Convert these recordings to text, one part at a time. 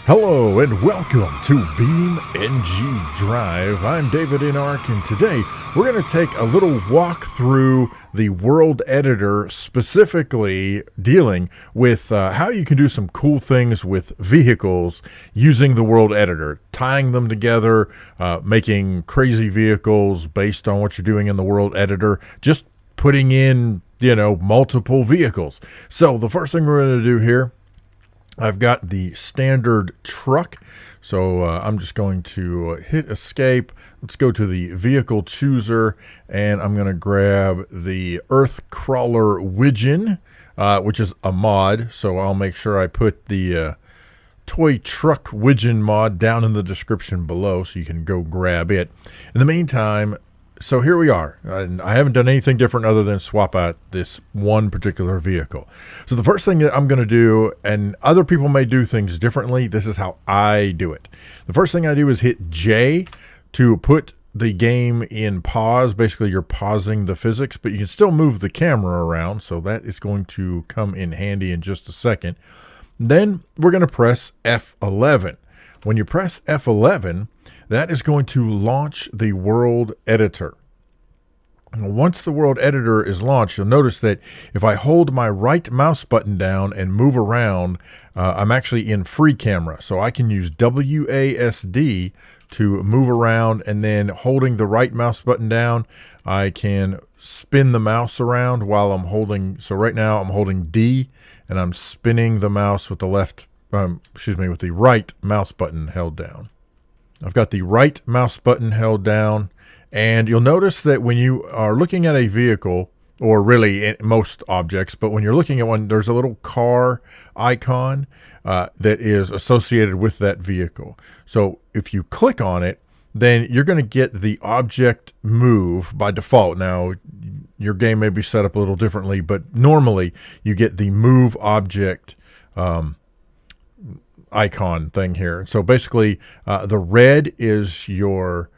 Hello and welcome to BeamNG Drive. I'm davidinark, and today we're going to take a little walk through the world editor, specifically dealing with how you can do some cool things with vehicles using the world editor, tying them together, making crazy vehicles based on what you're doing in the world editor, just putting in, multiple vehicles. So the first thing we're going to do here, I've got the standard truck, so I'm just going to hit escape. Let's go to the vehicle chooser, and I'm going to grab the Earth Crawler Widgeon, which is a mod, so I'll make sure I put the toy truck Widgeon mod down in the description below so you can go grab it. In the meantime, so here we are, and I haven't done anything different other than swap out this one particular vehicle. So the first thing that I'm going to do, and other people may do things differently, this is how I do it. The first thing I do is hit J to put the game in pause. Basically, you're pausing the physics, but you can still move the camera around, so that is going to come in handy in just a second. Then we're going to press F11. When you press F11, that is going to launch the world editor. Once the world editor is launched, you'll notice that if I hold my right mouse button down and move around, I'm actually in free camera. So I can use WASD to move around, and then holding the right mouse button down, I can spin the mouse around while I'm holding. So right now I'm holding D and I'm spinning the mouse with the with the right mouse button held down. I've got the right mouse button held down, and you'll notice that when you are looking at a vehicle, or really most objects, but when you're looking at one, there's a little car icon that is associated with that vehicle. So if you click on it, then you're going to get the object move by default. Now, your game may be set up a little differently, but normally you get the move object icon thing here. So basically, the red is your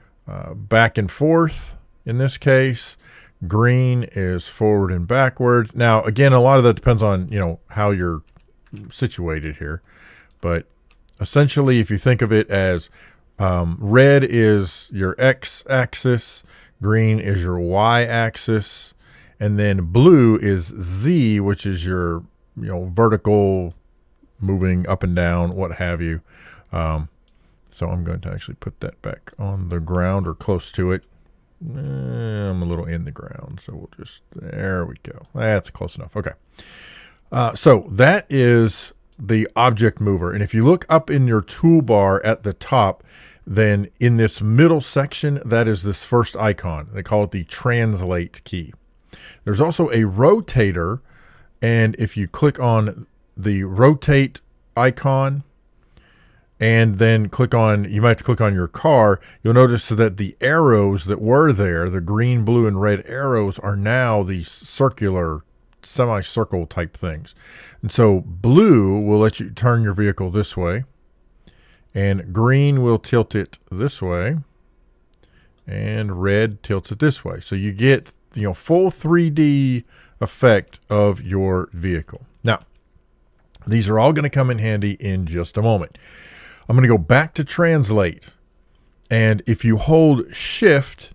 back and forth in this case. Green is forward and backward. Now, again, a lot of that depends on, how you're situated here. But essentially, if you think of it as red is your x-axis, green is your y-axis, and then blue is Z, which is your, vertical, moving up and down, what have you. So I'm going to actually put that back on the ground or close to it. I'm a little in the ground, so we'll just, there we go. That's close enough. Okay. So that is the object mover. And if you look up in your toolbar at the top, then in this middle section, that is this first icon. They call it the translate key. There's also a rotator, and if you click on the rotate icon and then you might have to click on your car, you'll notice that the arrows that were there, the green, blue, and red arrows, are now the circular, semicircle type things. And so blue will let you turn your vehicle this way, and green will tilt it this way, and red tilts it this way. So you get, full 3D effect of your vehicle. Now, these are all going to come in handy in just a moment. I'm going to go back to translate. And if you hold shift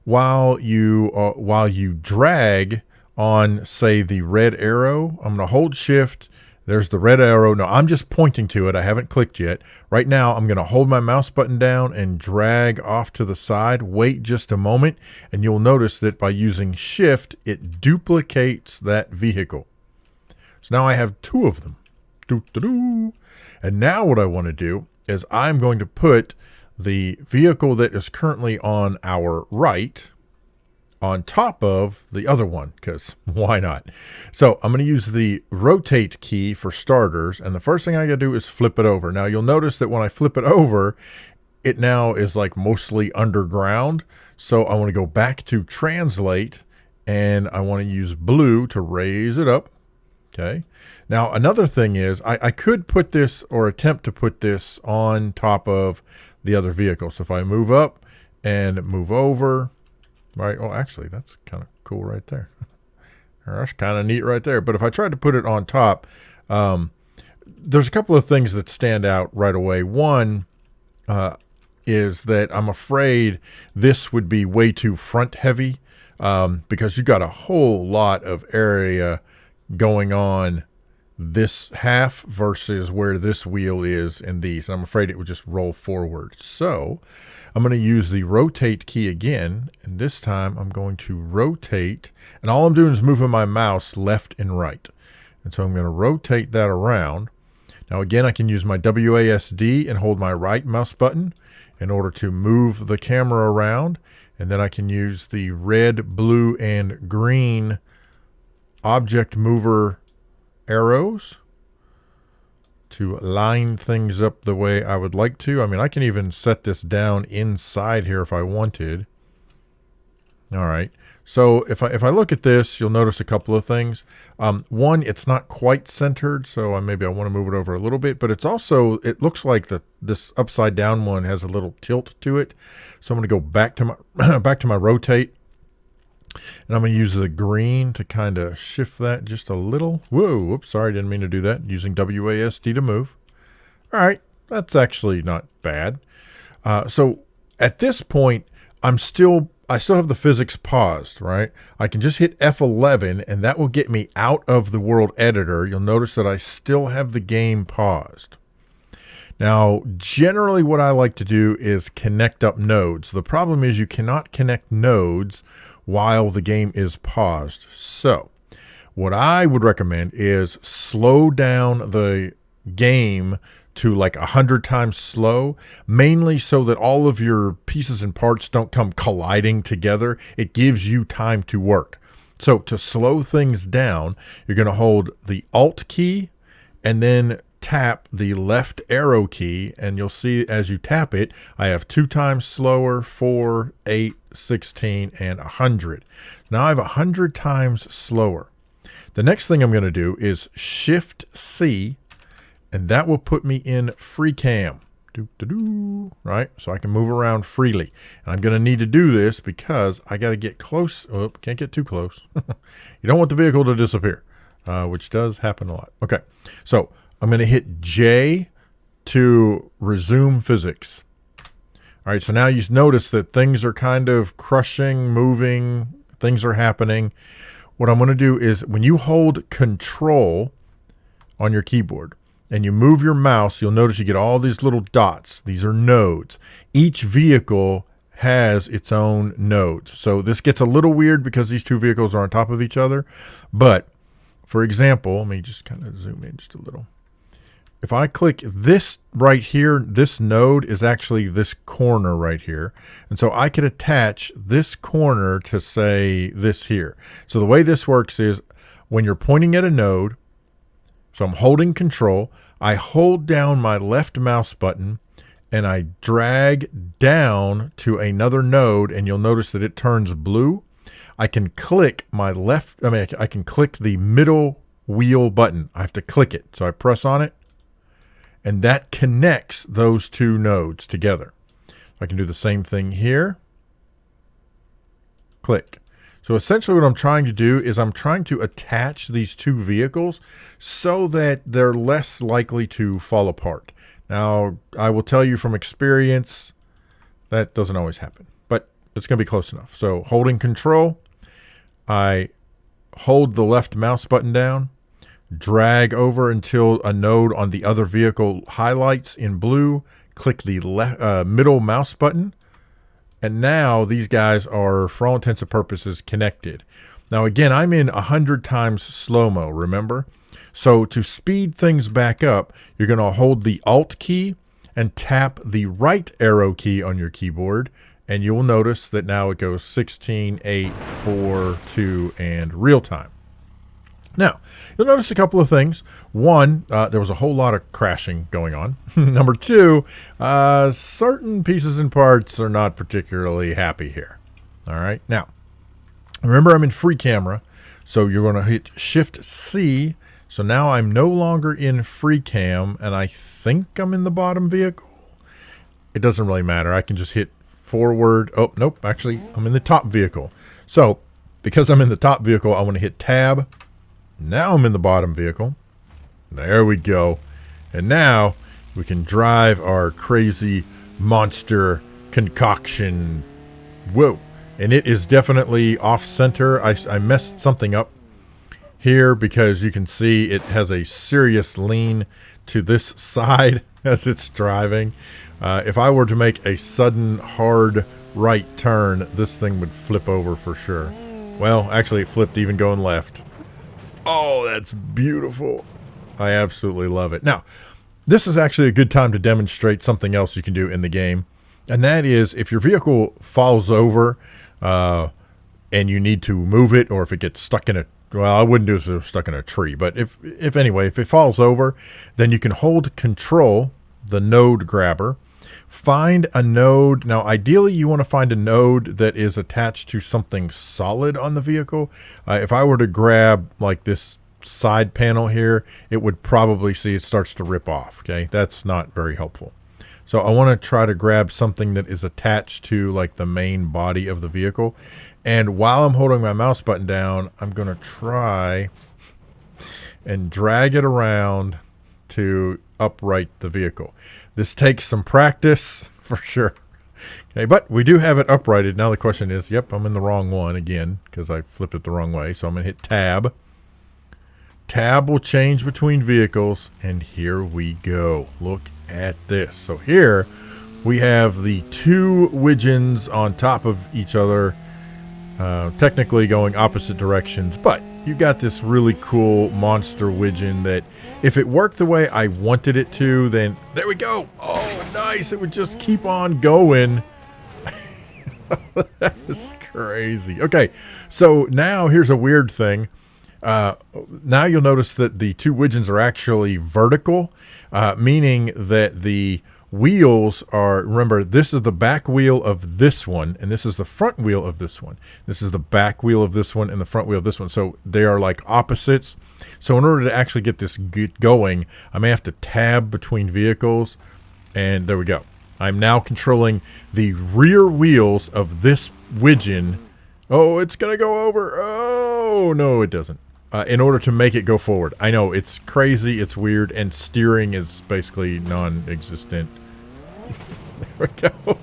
while you drag on, say, the red arrow, I'm going to hold shift. There's the red arrow. No, I'm just pointing to it. I haven't clicked yet. Right now, I'm going to hold my mouse button down and drag off to the side. Wait just a moment, and you'll notice that by using shift, it duplicates that vehicle. So now I have two of them. And now what I want to do is I'm going to put the vehicle that is currently on our right on top of the other one, because why not? So I'm going to use the rotate key for starters, and the first thing I got to do is flip it over. Now you'll notice that when I flip it over, it now is like mostly underground. So I want to go back to translate, and I want to use blue to raise it up. Okay. Now, another thing is I could put this, or attempt to put this, on top of the other vehicle. So if I move up and move over, right? Well, actually, that's kind of cool right there. That's kind of neat right there. But if I tried to put it on top, there's a couple of things that stand out right away. One is that I'm afraid this would be way too front heavy because you got a whole lot of area going on this half versus where this wheel is in these. And I'm afraid it would just roll forward. So I'm going to use the rotate key again. And this time I'm going to rotate. And all I'm doing is moving my mouse left and right. And so I'm going to rotate that around. Now again, I can use my WASD and hold my right mouse button in order to move the camera around. And then I can use the red, blue, and green object mover arrows to line things up the way I would like to. I mean, I can even set this down inside here if I wanted. All right. So if I look at this, you'll notice a couple of things. One, it's not quite centered, so maybe I want to move it over a little bit, but it's also, it looks like this upside down one has a little tilt to it. So I'm going to go back to my back to my rotate, and I'm going to use the green to kind of shift that just a little. Whoa, whoops, sorry, didn't mean to do that. Using WASD to move. All right, that's actually not bad. So at this point, I still have the physics paused, right? I can just hit F11 and that will get me out of the world editor. You'll notice that I still have the game paused. Now, generally what I like to do is connect up nodes. The problem is you cannot connect nodes while the game is paused. So what I would recommend is slow down the game to like 100 times slow, mainly so that all of your pieces and parts don't come colliding together. It gives you time to work. So to slow things down, you're going to hold the Alt key and then tap the left arrow key, and you'll see as you tap it, I have 2 times slower, 4, 8, 16, and 100. Now I have 100 times slower. The next thing I'm going to do is Shift C, and that will put me in free cam, right? So I can move around freely. And I'm going to need to do this because I got to get close. Oh, can't get too close. You don't want the vehicle to disappear, which does happen a lot. Okay, so I'm going to hit J to resume physics. All right, so now you notice that things are kind of crushing, moving, things are happening. What I'm going to do is when you hold Control on your keyboard, and you move your mouse, you'll notice you get all these little dots. These are nodes. Each vehicle has its own nodes. So this gets a little weird because these two vehicles are on top of each other. But for example, let me just kind of zoom in just a little. If I click this right here, this node is actually this corner right here. And so I could attach this corner to say this here. So the way this works is when you're pointing at a node, so I'm holding Control, I hold down my left mouse button, and I drag down to another node, and you'll notice that it turns blue. I can click I can click the middle wheel button. I have to click it. So I press on it, and that connects those two nodes together. I can do the same thing here. Click. So essentially what I'm trying to do is I'm trying to attach these two vehicles so that they're less likely to fall apart. Now, I will tell you from experience, that doesn't always happen, but it's going to be close enough. So holding Control, I hold the left mouse button down, drag over until a node on the other vehicle highlights in blue, click the middle mouse button, and now these guys are, for all intents and purposes, connected. Now again, I'm in 100 times slow-mo, remember? So to speed things back up, you're going to hold the Alt key and tap the right arrow key on your keyboard, and you'll notice that now it goes 16, 8, 4, 2, and real time. Now, you'll notice a couple of things. One, there was a whole lot of crashing going on. Number two, certain pieces and parts are not particularly happy here. All right. Now, remember I'm in free camera, so you're going to hit Shift C. So now I'm no longer in free cam, and I think I'm in the bottom vehicle. It doesn't really matter. I can just hit forward. Oh, nope. Actually, I'm in the top vehicle. So because I'm in the top vehicle, I want to hit Tab. Now I'm in the bottom vehicle. There we go. And now we can drive our crazy monster concoction. Whoa. And it is definitely off center. I messed something up here because you can see it has a serious lean to this side as it's driving. If I were to make a sudden hard right turn, this thing would flip over for sure. Well, actually it flipped even going left. Oh, that's beautiful. I absolutely love it. Now, this is actually a good time to demonstrate something else you can do in the game. And that is if your vehicle falls over and you need to move it, or if it gets stuck in a, well, I wouldn't do it if it was stuck in a tree, but if it falls over, then you can hold control, the node grabber, find a node. Now, ideally, you want to find a node that is attached to something solid on the vehicle. If I were to grab like this side panel here, it would probably see it starts to rip off. Okay, that's not very helpful. So I want to try to grab something that is attached to like the main body of the vehicle. And while I'm holding my mouse button down, I'm going to try and drag it around to upright the vehicle. This takes some practice for sure. Okay, but we do have it uprighted. Now the question is, yep, I'm in the wrong one again because I flipped it the wrong way. So I'm going to hit tab. Tab will change between vehicles, and here we go. Look at this. So here we have the two widgeons on top of each other, technically going opposite directions, but you got this really cool monster widgeon that if it worked the way I wanted it to, then there we go. Oh, nice. It would just keep on going. That is crazy. Okay, so now here's a weird thing. Now you'll notice that the two widgeons are actually vertical, meaning that the wheels are, remember, this is the back wheel of this one, and this is the front wheel of this one. This is the back wheel of this one and the front wheel of this one. So they are like opposites. So in order to actually get this going, I may have to tab between vehicles, and there we go. I'm now controlling the rear wheels of this widgeon. Oh, it's going to go over. Oh, no, it doesn't. In order to make it go forward. I know, it's crazy, it's weird, and steering is basically non-existent. There we go.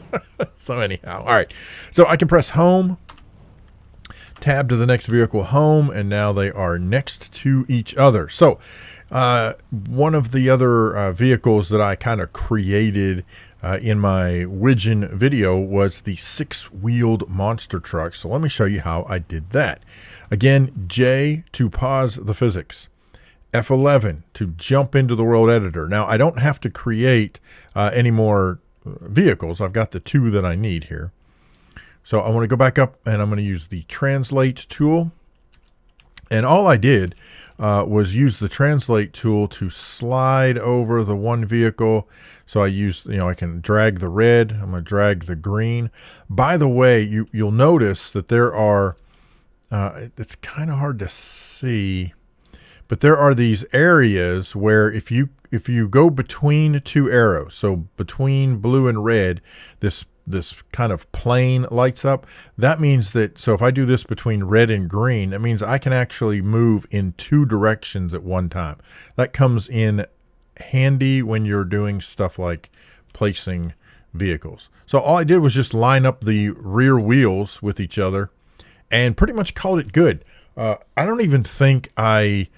So anyhow, all right. So I can press home, tab to the next vehicle, home, and now they are next to each other. So one of the other vehicles that I kind of created in my widgeon video was the 6-wheeled monster truck. So let me show you how I did that. Again, J to pause the physics. F11 to jump into the world editor. Now, I don't have to create any more vehicles. I've got the 2 that I need here. So I want to go back up, and I'm going to use the translate tool. And all I did was use the translate tool to slide over the one vehicle. So I used, I can drag the red. I'm going to drag the green. By the way, you'll notice that there are, it's kind of hard to see, but there are these areas where if you go between 2 arrows, so between blue and red, this kind of plane lights up. That means that, so if I do this between red and green, that means I can actually move in 2 directions at one time. That comes in handy when you're doing stuff like placing vehicles. So all I did was just line up the rear wheels with each other and pretty much called it good. I don't even think I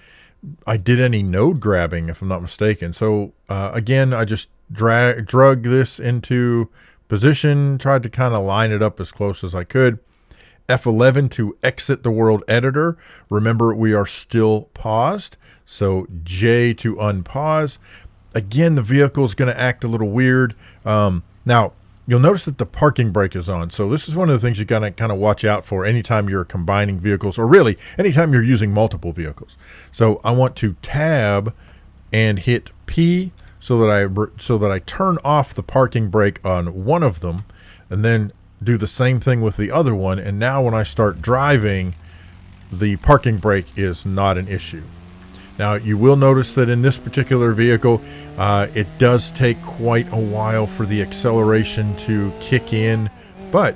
did any node grabbing, if I'm not mistaken. So again, I just drug this into position, tried to kind of line it up as close as I could. F11 to exit the world editor. Remember, we are still paused. So J to unpause. Again, the vehicle is going to act a little weird. Now, you'll notice that the parking brake is on. So this is one of the things you got to kind of watch out for anytime you're combining vehicles, or really anytime you're using multiple vehicles. So I want to tab and hit P so that I turn off the parking brake on one of them, and then do the same thing with the other one. And now when I start driving, the parking brake is not an issue. Now you will notice that in this particular vehicle, it does take quite a while for the acceleration to kick in, but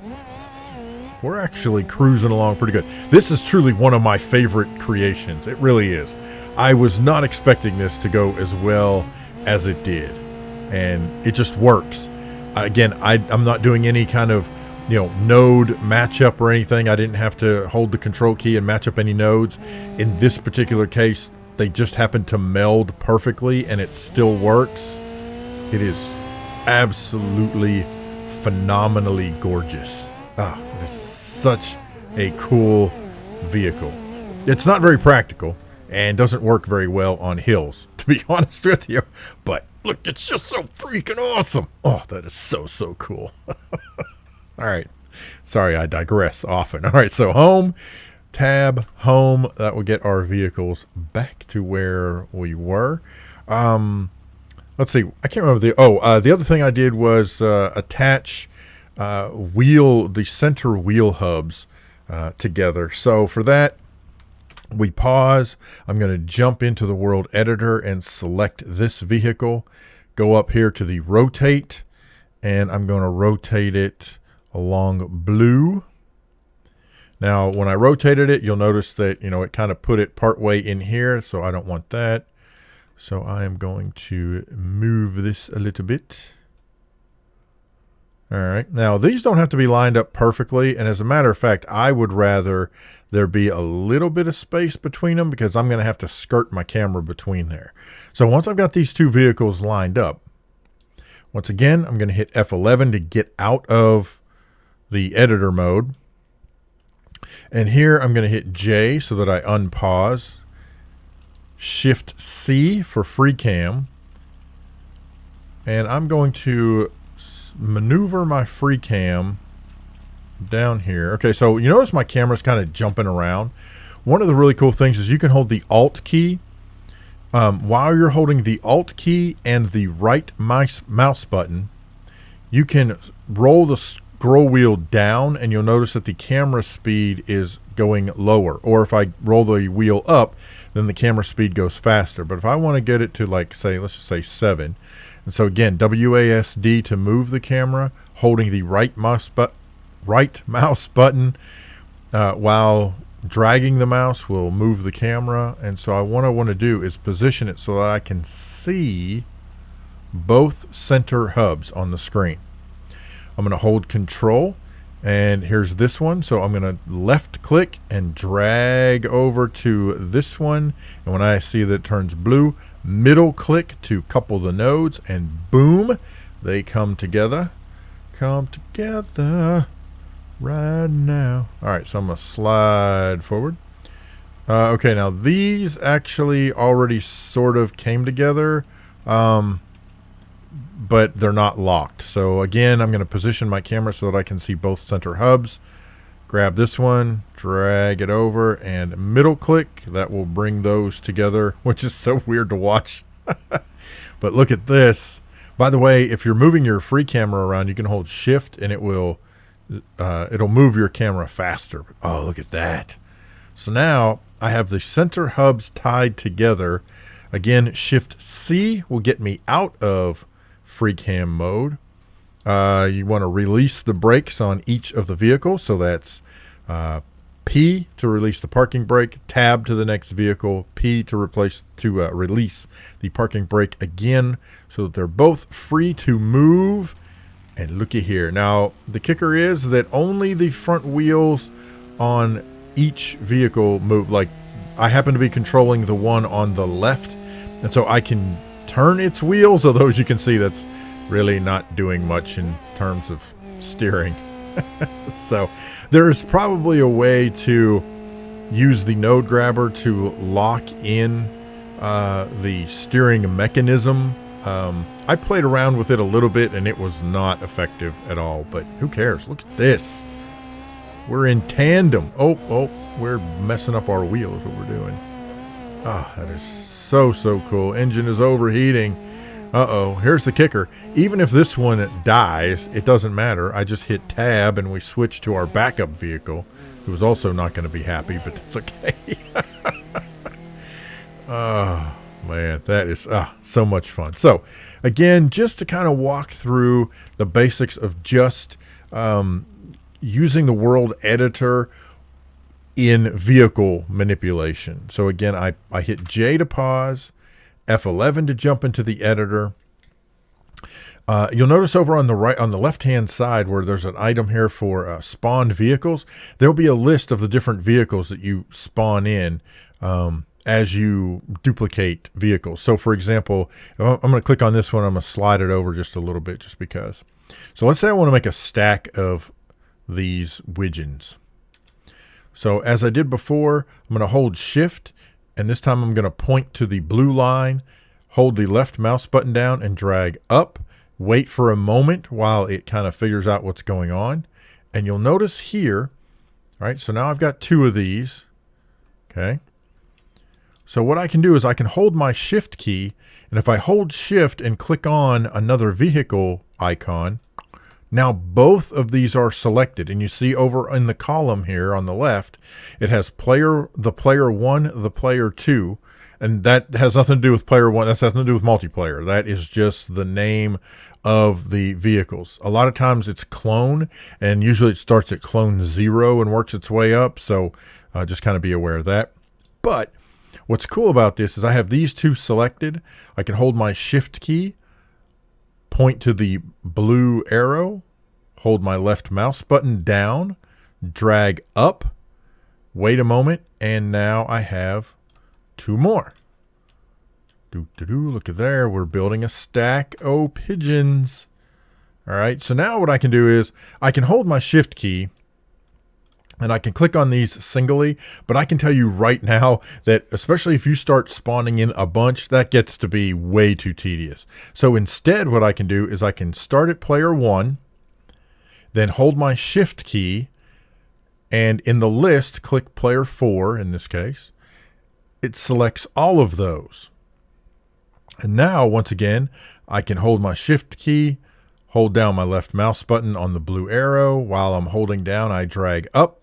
we're actually cruising along pretty good. This is truly one of my favorite creations. It really is. I was not expecting this to go as well as it did. And it just works. Again, I'm not doing any kind of, node matchup or anything. I didn't have to hold the control key and match up any nodes. In this particular case, they just happen to meld perfectly and it still works. It is absolutely phenomenally gorgeous. It is such a cool vehicle. It's not very practical and doesn't work very well on hills, to be honest with you. But look, it's just so freaking awesome. Oh, that is so cool. All right. Sorry, I digress often. All right, so home, tab, home. That will get our vehicles back to where we were. Let's see. I can't remember the other thing I did was attach the center wheel hubs together. So for that, we pause. I'm going to jump into the world editor and select this vehicle. Go up here to the rotate, and I'm going to rotate it along blue. Now, when I rotated it, you'll notice that, it kind of put it partway in here, so I don't want that. So I am going to move this a little bit. All right. Now, these don't have to be lined up perfectly, and as a matter of fact, I would rather there be a little bit of space between them because I'm going to have to skirt my camera between there. So once I've got these two vehicles lined up, once again, I'm going to hit F11 to get out of the editor mode. And here I'm going to hit J so that I unpause. Shift C for free cam. And I'm going to maneuver my free cam down here. Okay, so you notice my camera's kind of jumping around. One of the really cool things is you can hold the Alt key. While you're holding the Alt key and the right mouse button, you can roll the scroll wheel down and you'll notice that the camera speed is going lower. Or if I roll the wheel up, then the camera speed goes faster. But if I want to get it to, like, say, let's just say 7. And so again, WASD to move the camera, holding the right mouse button while dragging the mouse will move the camera. And so what I want to do is position it so that I can see both center hubs on the screen. I'm going to hold control, and here's this one. So I'm going to left click and drag over to this one. And when I see that it turns blue, middle click to couple the nodes, and boom, they come together. Come together right now. All right, so I'm going to slide forward. Okay, now these actually already sort of came together, but they're not locked. So again, I'm going to position my camera so that I can see both center hubs. Grab this one, drag it over, and middle click. That will bring those together, which is so weird to watch. But look at this. By the way, if you're moving your free camera around, you can hold shift and it will it'll move your camera faster. Oh, look at that. So now I have the center hubs tied together. Again, shift C will get me out of free cam mode. You want to release the brakes on each of the vehicles. So that's P to release the parking brake, tab to the next vehicle, P to release the parking brake again, so that they're both free to move. And looky here. Now, the kicker is that only the front wheels on each vehicle move. Like, I happen to be controlling the one on the left, and so I can turn its wheels, although as you can see, that's really not doing much in terms of steering. So there is probably a way to use the node grabber to lock in the steering mechanism. I played around with it a little bit and it was not effective at all, but who cares? Look at this. We're in tandem. Oh, we're messing up our wheel is what we're doing. Oh, that is so cool. Engine is overheating. Uh-oh, here's the kicker. Even if this one dies, it doesn't matter. I just hit tab and we switch to our backup vehicle, who's also not going to be happy, but that's okay. Oh, man, that is so much fun. So, again, just to kind of walk through the basics of just using the world editor in vehicle manipulation. So, again, I hit J to pause, F11 to jump into the editor. You'll notice over on the right, on the left-hand side, where there's an item here for spawned vehicles, there'll be a list of the different vehicles that you spawn in as you duplicate vehicles. So, for example, I'm going to click on this one. I'm going to slide it over just a little bit, just because. So let's say I want to make a stack of these widgeons. So as I did before, I'm going to hold Shift, and this time I'm going to point to the blue line, hold the left mouse button down, and drag up. Wait for a moment while it kind of figures out what's going on. And you'll notice here, all right, so now I've got 2 of these, okay? So what I can do is I can hold my Shift key, and if I hold Shift and click on another vehicle icon, now both of these are selected. And you see over in the column here on the left, it has the player 1, the player 2, and that has nothing to do with player 1. That has nothing to do with multiplayer. That is just the name of the vehicles. A lot of times it's clone, and usually it starts at clone 0 and works its way up. So just kind of be aware of that. But what's cool about this is I have these 2 selected. I can hold my Shift key, point to the blue arrow, hold my left mouse button down, drag up, wait a moment, and now I have 2 more. Look at there. We're building a stack of pigeons. All right. So now what I can do is I can hold my Shift key and I can click on these singly, but I can tell you right now that especially if you start spawning in a bunch, that gets to be way too tedious. So instead, what I can do is I can start at player 1, then hold my Shift key, and in the list, click player 4 in this case. It selects all of those. And now, once again, I can hold my Shift key, hold down my left mouse button on the blue arrow. While I'm holding down, I drag up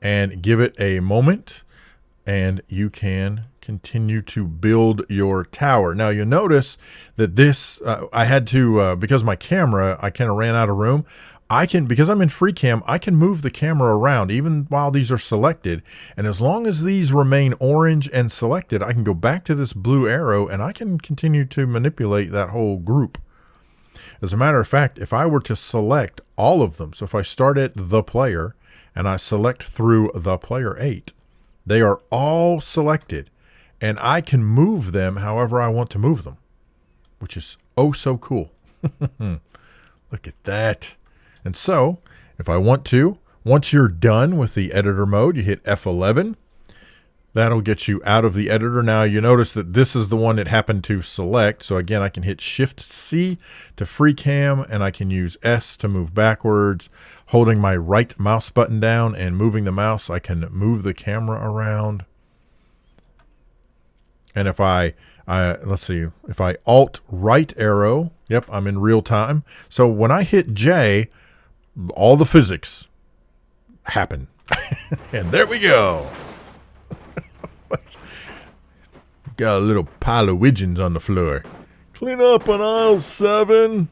and give it a moment, and you can continue to build your tower. Now, you'll notice that this, I had to, because my camera, I kind of ran out of room. Because I'm in free cam, I can move the camera around even while these are selected. And as long as these remain orange and selected, I can go back to this blue arrow and I can continue to manipulate that whole group. As a matter of fact, if I were to select all of them, so if I start at the player and I select through the player 8, they are all selected and I can move them however I want to move them, which is oh so cool. Look at that. And so, if I want to, once you're done with the editor mode, you hit F11. That'll get you out of the editor. Now, you notice that this is the one it happened to select. So again, I can hit Shift-C to free cam, and I can use S to move backwards. Holding my right mouse button down and moving the mouse, I can move the camera around. And if let's see, if I Alt right arrow, yep, I'm in real time. So when I hit J, all the physics happen. And there we go. Got a little pile of widgeons on the floor. Clean up on aisle 7.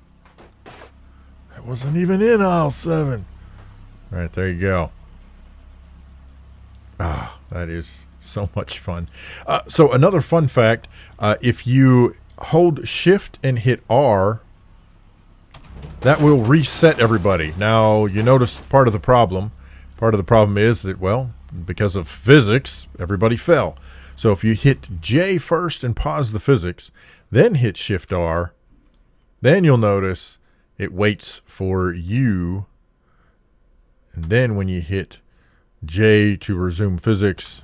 I wasn't even in aisle 7. All right, there you go. Ah, that is so much fun. So another fun fact, if you hold Shift and hit R, that will reset everybody. Now, you notice part of the problem. Part of the problem is that, well, because of physics, everybody fell. So if you hit J first and pause the physics, then hit Shift R, then you'll notice it waits for you. And then when you hit J to resume physics,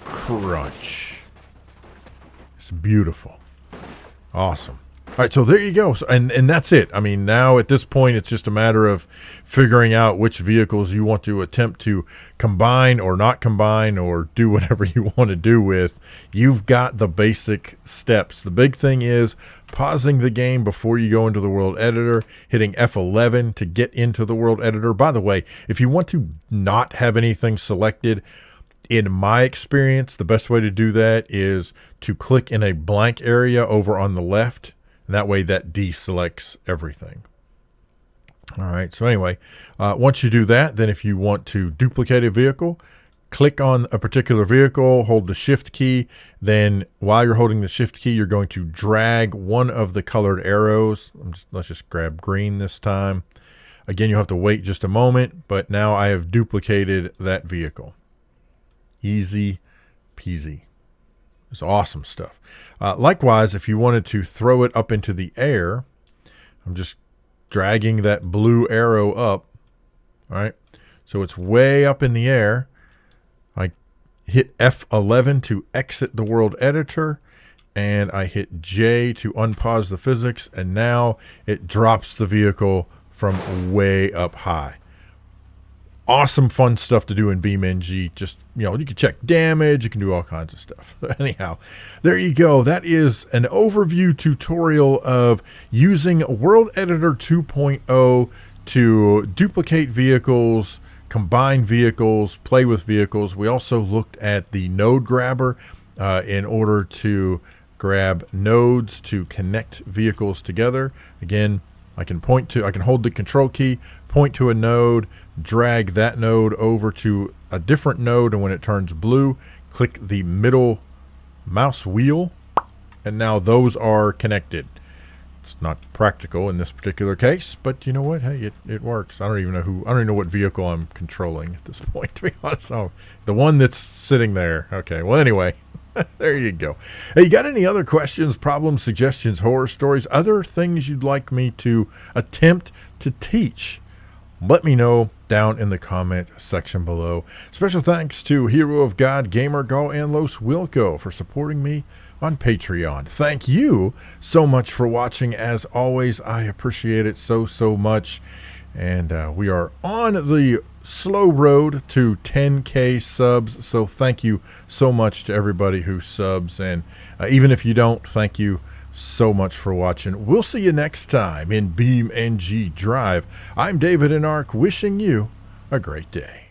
crunch. It's beautiful. Awesome. All right, so there you go. And that's it. I mean, now at this point, it's just a matter of figuring out which vehicles you want to attempt to combine or not combine or do whatever you want to do with. You've got the basic steps. The big thing is pausing the game before you go into the world editor, hitting F11 to get into the world editor. By the way, if you want to not have anything selected, in my experience, the best way to do that is to click in a blank area over on the left. That way that deselects everything. All right, so anyway, once you do that, then if you want to duplicate a vehicle, click on a particular vehicle, hold the shift key. Then while you're holding the shift key, you're going to drag one of the colored arrows. Let's just grab green this time. Again, you'll have to wait just a moment, but now I have duplicated that vehicle. Easy peasy. It's awesome stuff. Likewise, if you wanted to throw it up into the air, I'm just dragging that blue arrow up. All right. So it's way up in the air. I hit F11 to exit the world editor, and I hit J to unpause the physics, and now it drops the vehicle from way up high. Awesome, fun stuff to do in BeamNG. Just, you can check damage. You can do all kinds of stuff. Anyhow, there you go. That is an overview tutorial of using World Editor 2.0 to duplicate vehicles, combine vehicles, play with vehicles. We also looked at the node grabber in order to grab nodes to connect vehicles together. Again, I can hold the control key, point to a node, drag that node over to a different node, and when it turns blue, click the middle mouse wheel, and now those are connected. It's not practical in this particular case, but you know what? Hey, it works. I don't even know what vehicle I'm controlling at this point, to be honest. Oh, the one that's sitting there. Okay, well, anyway. There you go. Hey, you got any other questions, problems, suggestions, horror stories, other things you'd like me to attempt to teach? Let me know down in the comment section below. Special thanks to Hero of God, GamerGull, and LosWilko for supporting me on Patreon. Thank you so much for watching. As always, I appreciate it so much. And we are on the slow road to 10K subs, so thank you so much to everybody who subs, and even if you don't, thank you so much for watching. We'll see you next time in BeamNG Drive. I'm davidinark, wishing you a great day.